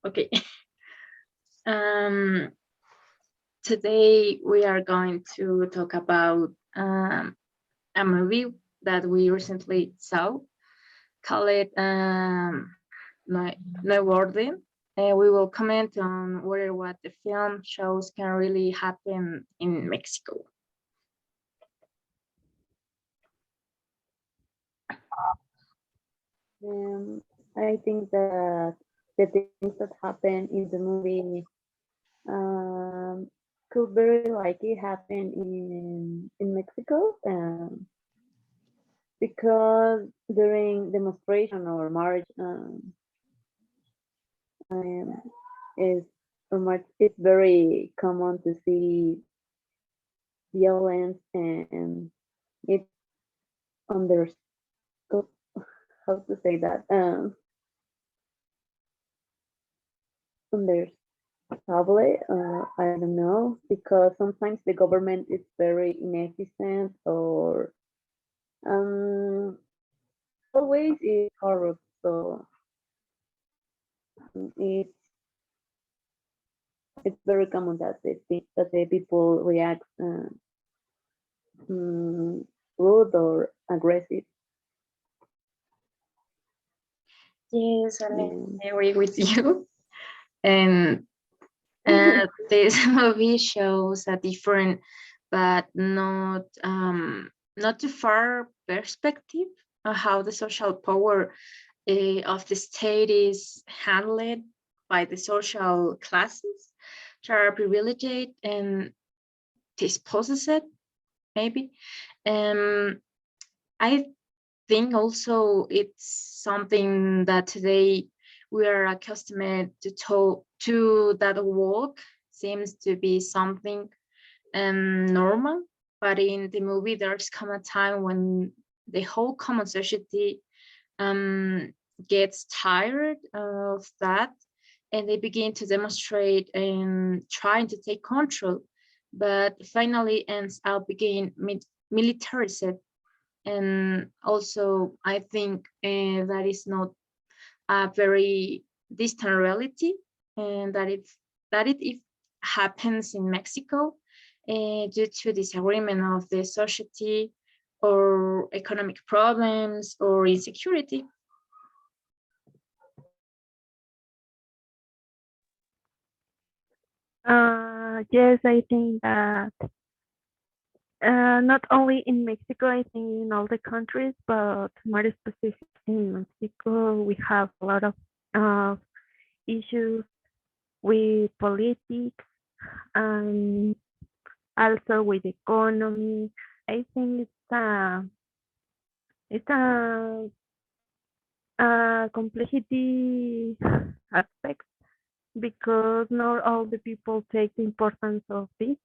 Okay. Um, Today we are going to talk about a movie that we recently saw called Nuevo Orden. We will comment on whether what the film shows can really happen in Mexico. Um, I think that the things that happen in the movie um, could very likely happen in Mexico because during demonstration or march um, is or march it's very common to see violence and it's under how to say that under probably, I don't know, because sometimes the government is very inefficient or um, always is corrupt. So it's very common that the people react um, rude or aggressive. Yes, And I agree with you. And this movie shows a different, but not too far perspective of how the social power of the state is handled by the social classes that are privileged and dispossessed, maybe. Um, I think also it's something that today we are accustomed to that walk seems to be something normal, but in the movie there's come a time when the whole common society um, gets tired of that and they begin to demonstrate and trying to take control, but finally ends up being militarized. And also I think that is not a very distant reality, and that it happens in Mexico due to disagreement of the society or economic problems or insecurity. Yes, I think that not only in Mexico, I think in all the countries, but more specific in Mexico, we have a lot of uh, issues with politics and also with economy. I think it's a complexity aspect because not all the people take the importance of this.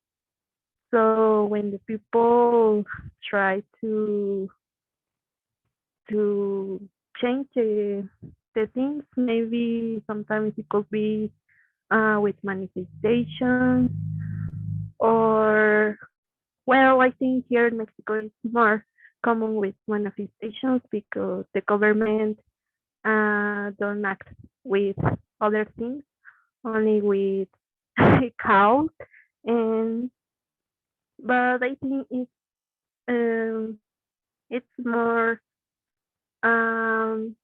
So when the people try to change the things, maybe sometimes it could be with manifestations or well, I think here in Mexico it's more common with manifestations because the government don't act with other things, only with cows. And but I think um, it's um,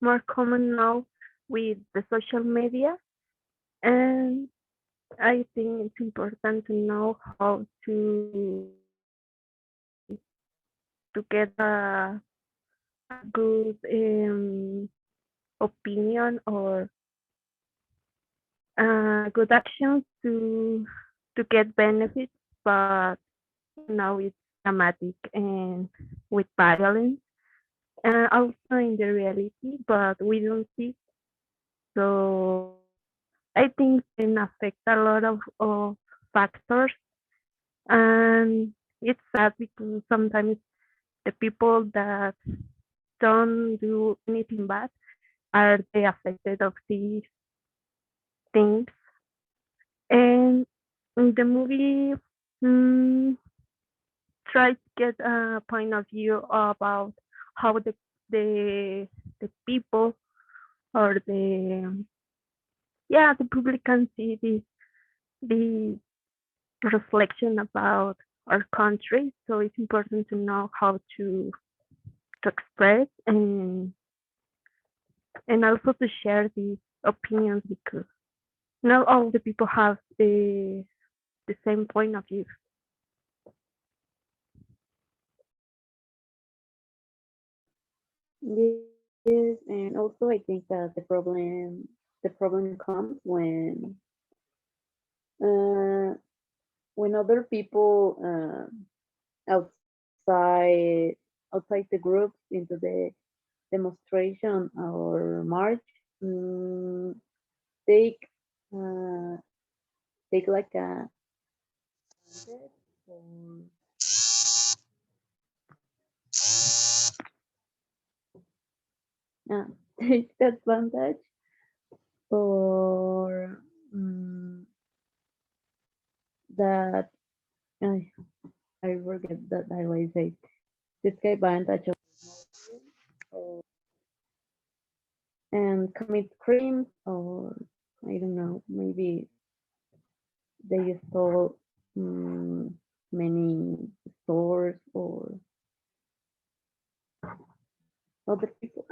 more common now with the social media, and I think it's important to know how to get a good opinion or good actions to get benefits, but now it's dramatic and with violence, also in the reality, but we don't see. So I think it can affect a lot of factors, and it's sad because sometimes the people that don't do anything bad are the affected of these things. And in the movie, mm, try to get a point of view about how the the people or yeah, the public can see the reflection about our country. So it's important to know how to express and also to share these opinions because not all the people have the same point of view. Yes, and also I think that the problem comes uh, when other people outside outside the groups into the demonstration or march mm, take uh, take like a or uh, take advantage or that I, I forget that I always say take advantage of or, and commit crimes or I don't know maybe they stole um, many stores or other people.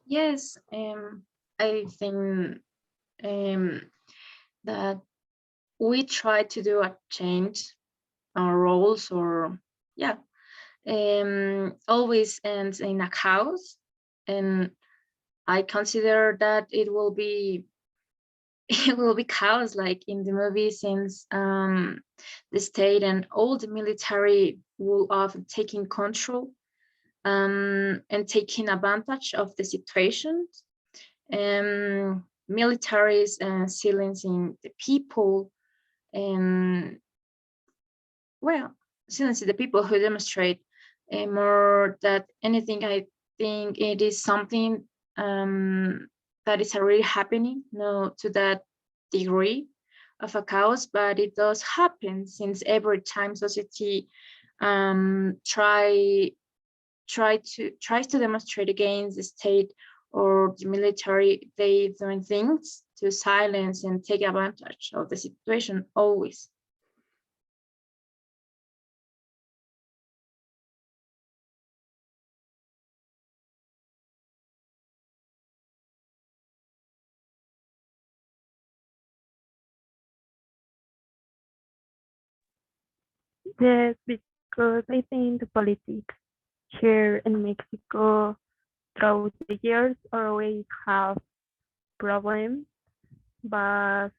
Yes, I think um, that we try to do a change our roles or yeah, always ends in a chaos. And I consider that it will be it will be chaos like in the movie since the state and all the military will often taking control and taking advantage of the situation. Militaries silencing the people and well, silencing the people who demonstrate more that anything. I think it is something that is already happening, no to that degree of a chaos, but it does happen since every time society tries to demonstrate against the state or the military, they doing things to silence and take advantage of the situation always. Yes, because I think the politics here in Mexico throughout the years always have problems, but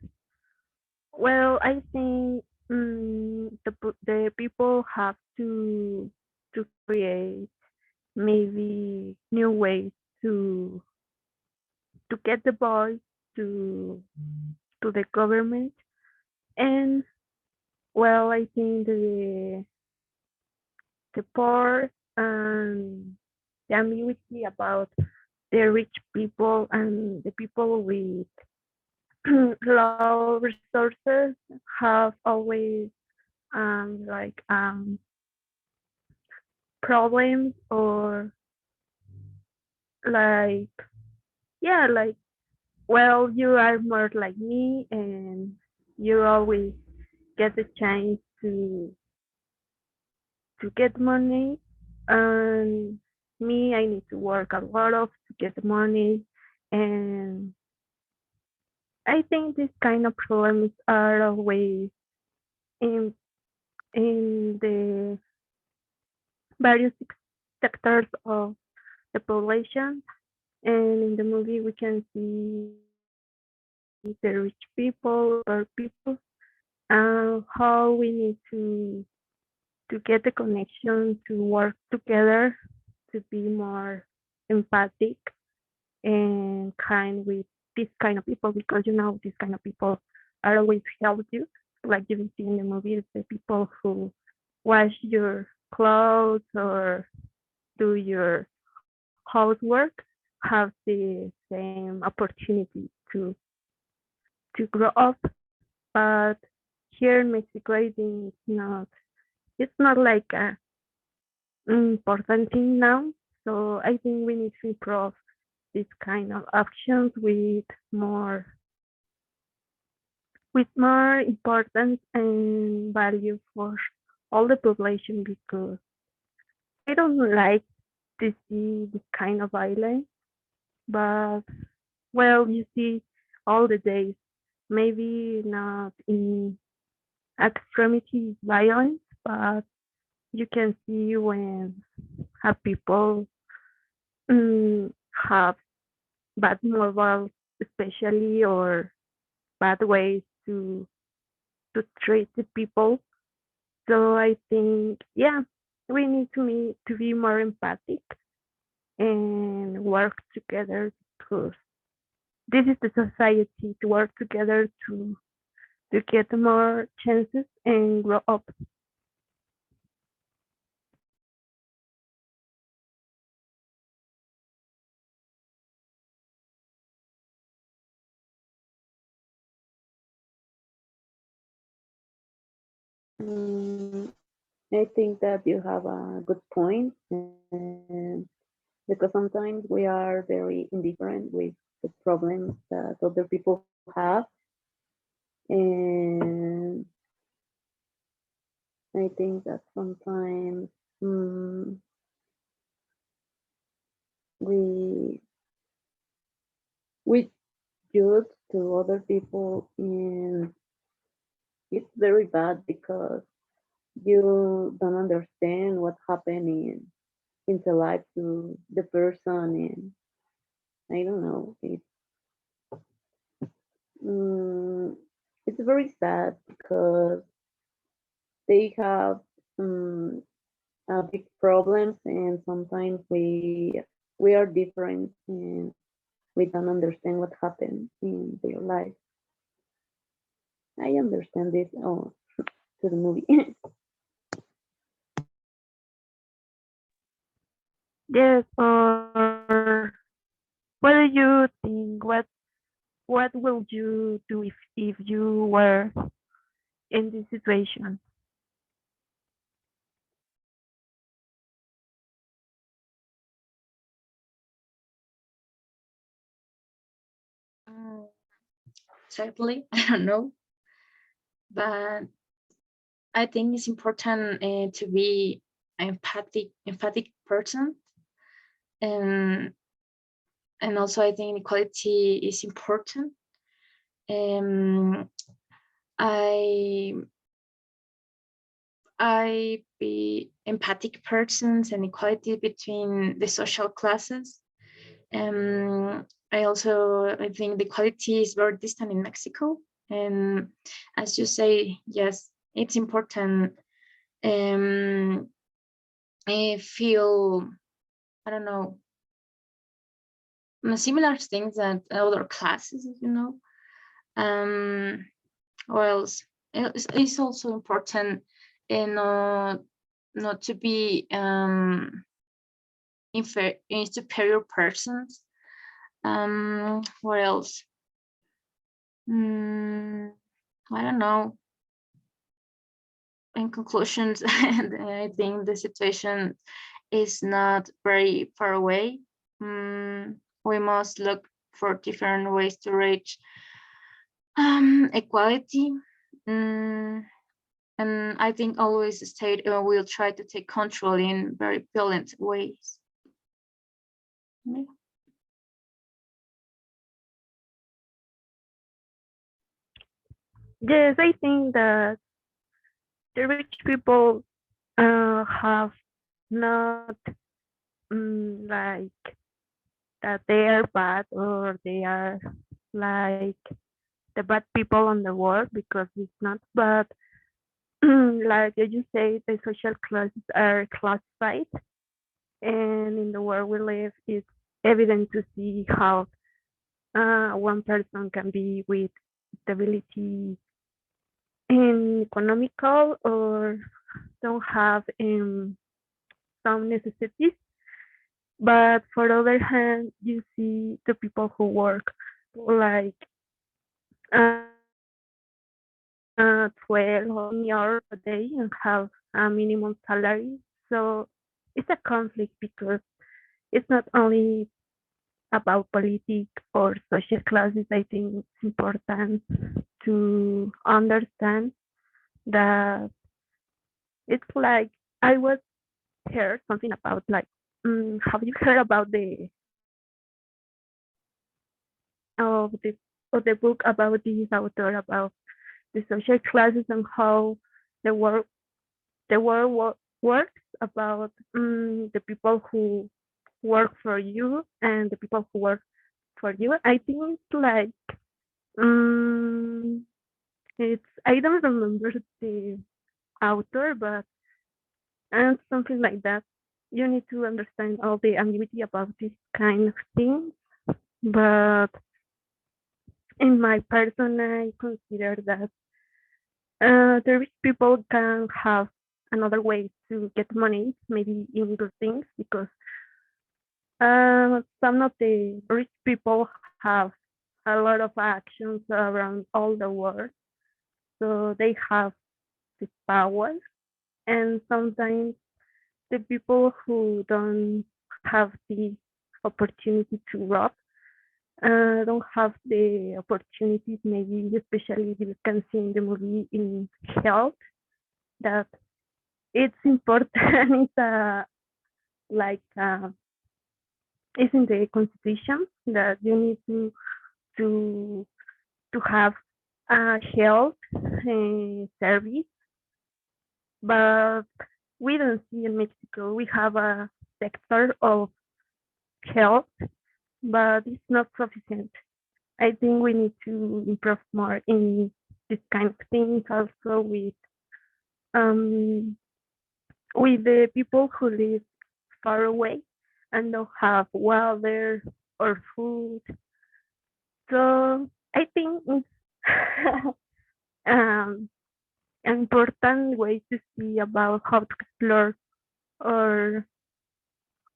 well, I think the people have to create maybe new ways to to get the voice to to the government. And well, I think the poor and the ambiguity about the rich people and the people with low resources have always like problems or like yeah like well you are more like me and you always get the chance to get money and me I need to work a lot of to get the money and I think these kind of problems are always in the various sectors of the population. And in the movie, we can see the rich people, poor people, how we need to get the connection to work together, to be more empathic and kind with this kind of people, because you know these kind of people are always help you, like you see in the movies, the people who wash your clothes or do your housework have the same opportunity to grow up. But here in Mexico, I think it's not like a important thing now. So I think we need to improve these kind of actions with more importance and value for all the population because I don't like to see this kind of violence, but well, you see all the days, maybe not in extremity violence, but you can see when people have bad morals, especially or bad ways to treat the people. So I think, yeah, we need to be more empathic and work together because this is the society to work together to get more chances and grow up. Mm, I think that you have a good point, and because sometimes we are very indifferent with the problems that other people have, and I think that sometimes we we judge to other people, and it's very bad because you don't understand what happened in the life to the person, and I don't know. Mm, it's very sad because they have um, big problems, and sometimes we are different, and we don't understand what happened in their life. I understand this to the movie. Yes, or what do you think? What will you do if you were in this situation? Mm, Certainly, I don't know, but I think it's important to be empathic person, and also I think equality is important. Um, I I be empathic persons and equality between the social classes. I think the equality is very distant in Mexico, and as you say, yes, it's important. I feel, I don't know, similar things that other classes, um or else it's also important and not to be in superior persons. What else? mm, I don't know. In conclusions, I think the situation is not very far away. We must look for different ways to reach equality. Mm, and I think always the state will try to take control in very violent ways. Yeah. Yes, I think that the rich people have not like that they are bad or they are like the bad people on the world because it's not. But like you say, the social classes are classified, and in the world we live, it's evident to see how one person can be with stability in economical or don't have some necessities. But for the other hand, you see the people who work like 12 or 20 hours a day and have a minimum salary. So it's a conflict because it's not only about politics or social classes, I think it's important to understand that it's like I was heard something about like have you heard about the of the of the book about this author about the social classes and how the world works about the people who work for you and the people who work for you. I think it's like um, it's I don't remember the author, but and something like that. You need to understand all the ambiguity about this kind of thing. But in my person, I consider that the rich people can have another way to get money, maybe in good things, because some of the rich people have a lot of actions around all the world, so they have the power. And sometimes the people who don't have the opportunity to rob don't have the opportunities, maybe especially you can see in the movie in health that it's important. It's like it's in the constitution that you need to to have a health service, but we don't see in Mexico. We have a sector of health, but it's not sufficient. I think we need to improve more in this kind of things, also um, with the people who live far away and don't have water or food. So I think it's um, an important way to see about how to explore or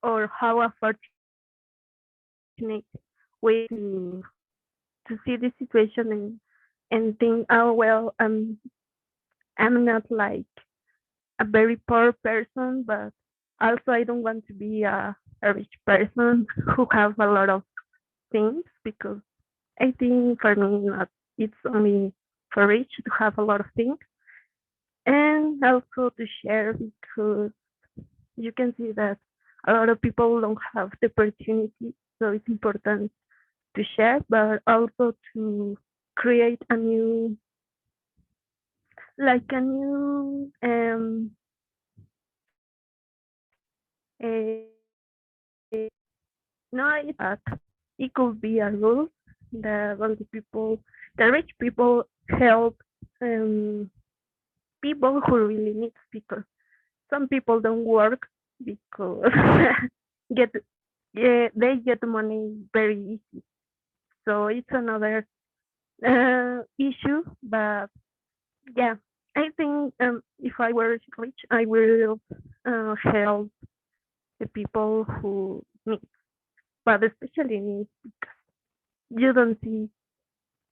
how a fortunate way to see the situation and think, oh well, I'm not like a very poor person, but also I don't want to be a rich person who has a lot of things, because I think for me not it's only for rich to have a lot of things, and also to share, because you can see that a lot of people don't have the opportunity, so it's important to share, but also to create a new like a new a no it's that it could be a rule that all the rich people help um, people who really need, because some people don't work because get yeah, they get money very easy. So it's another issue, but yeah, I think if I were rich, I will help the people who need, but especially need. You don't see,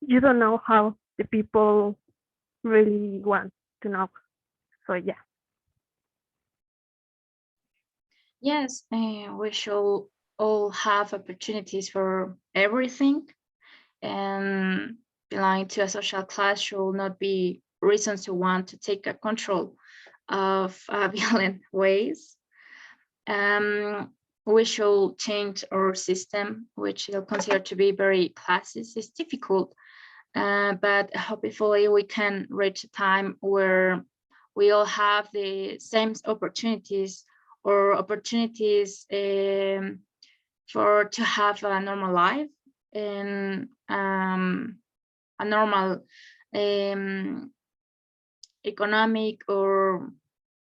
you don't know how the people really want to know. So yeah. Yes, we should all have opportunities for everything, and belonging to a social class should not be reasons to want to take a control of violent ways. Um, we should change our system, which I consider to be very classist. It's difficult, but hopefully we can reach a time where we all have the same opportunities, or opportunities for to have a normal life and a normal um, economic, or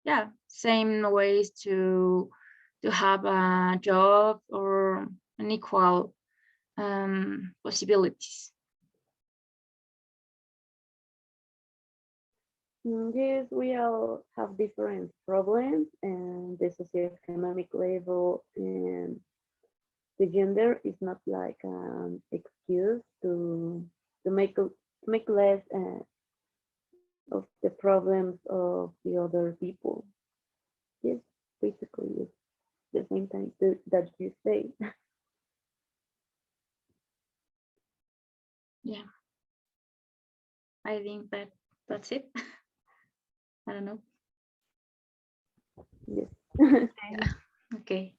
yeah, same ways to have a job or an equal possibilities. Yes, we all have different problems, and the socioeconomic level and the gender is not like an excuse to make less of the problems of the other people. Yes, basically it's the same thing that you say. yeah, I think that's it. I don't know. Yes. Okay. Okay.